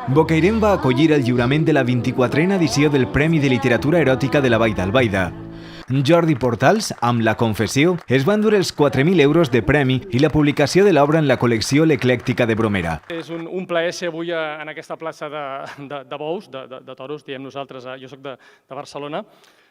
Bocairent va acollir el lliurament de la 24a edició del Premi de Literatura Eròtica de la Vall d'Albaida. Jordi Portals, amb La Confessió, es va endur els 4.000 euros de premi i la publicació de l'obra en la col·lecció L'Eclèctica de Bromera. És un plaer ser avui en aquesta plaça de bous, de toros, diem nosaltres, jo soc de Barcelona.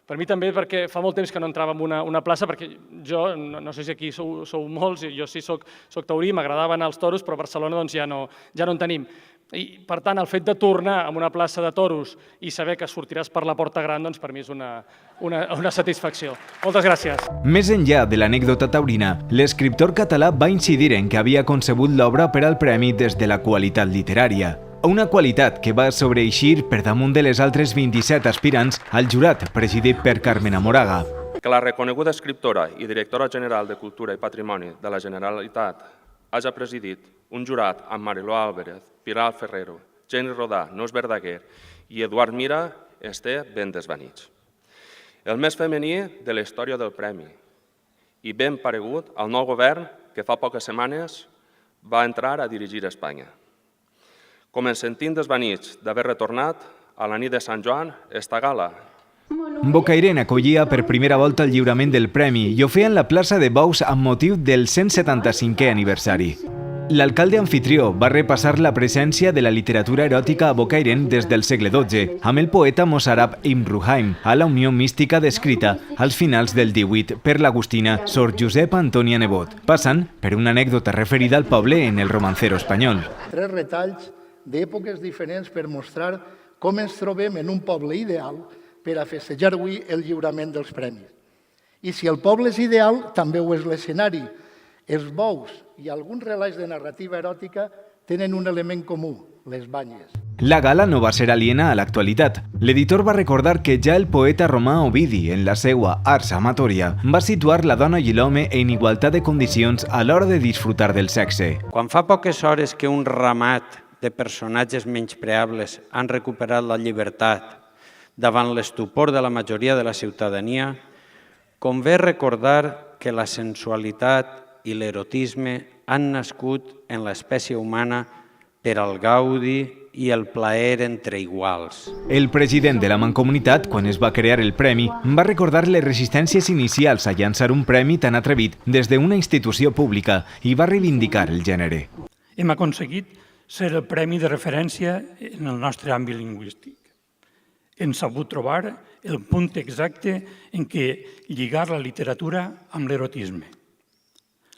Per mi també perquè fa molt temps que no entrava en una plaça, perquè jo, no sé si aquí sou molts, jo sí soc taurí, m'agradava anar als toros, però a Barcelona ja no en tenim. I, per tant, el fet de tornar a una plaça de toros i saber que sortiràs per la porta gran, doncs per mi és una satisfacció. Moltes gràcies. Més enllà de l'anècdota taurina, l'escriptor català va incidir en que havia concebut l'obra per al premi des de la qualitat literària. Una qualitat que va sobreeixir per damunt de les altres 27 aspirants al jurat presidit per Carmena Moraga. Que la reconeguda escriptora i directora general de Cultura i Patrimoni de la Generalitat hagi presidit un jurat amb Mariló Álvarez, Pilar Ferrero, Jenny Rodà, Neus Verdaguer i Eduard Mira esté ben desvanits. El més femení de la història del premi i ben paregut al nou govern que fa poques setmanes va entrar a dirigir Espanya. Com ens sentim desvanits d'haver retornat a la nit de Sant Joan esta gala. Bocairent acollia per primera volta el lliurament del premi i ho feia en la plaça de Bous amb motiu del 175è aniversari. L'alcalde anfitrió va repassar la presència de la literatura eròtica a Bocairent des del segle XII, amb el poeta mossàrab Ibn Ruhaym, a la Unió Mística descrita als finals del XVIII per l'agustina Sor Josep Antònia Nebot, passant per una anècdota referida al poble en el romancero espanyol. 3 retalls d'èpoques diferents per mostrar com ens trobem en un poble ideal per a festejar avui el lliurament dels premis. I si el poble és ideal, també ho és l'escenari. Els bous i alguns relats de narrativa eròtica tenen un element comú, les banyes. La gala no va ser aliena a l'actualitat. L'editor va recordar que ja el poeta romà Ovidi, en la seva Ars Amatoria, va situar la dona i l'home en igualtat de condicions a l'hora de disfrutar del sexe. Quan fa poques hores que un ramat de personatges menyspreables han recuperat la llibertat davant l'estupor de la majoria de la ciutadania, convé recordar que la sensualitat i l'erotisme han nascut en l'espècie humana per al gaudi i el plaer entre iguals. El president de la Mancomunitat, quan es va crear el premi, va recordar les resistències inicials a llançar un premi tan atrevit des d'una institució pública i va reivindicar el gènere. Hem aconseguit ser el premi de referència en el nostre àmbit lingüístic. Hem sabut trobar el punt exacte en què lligar la literatura amb l'erotisme.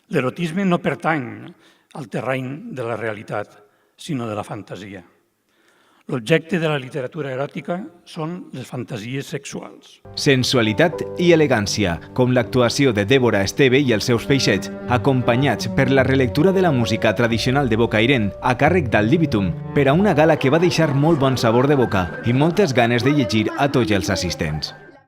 L'erotisme no pertany al terreny de la realitat, sinó de la fantasia. L'objecte de la literatura eròtica són les fantasies sexuals. Sensualitat i elegància, com l'actuació de Débora Esteve i els seus peixets, acompanyats per la relectura de la música tradicional de Bocairent a càrrec d'Al Libitum, per a una gala que va deixar molt bon sabor de boca i moltes ganes de llegir a tots els assistents.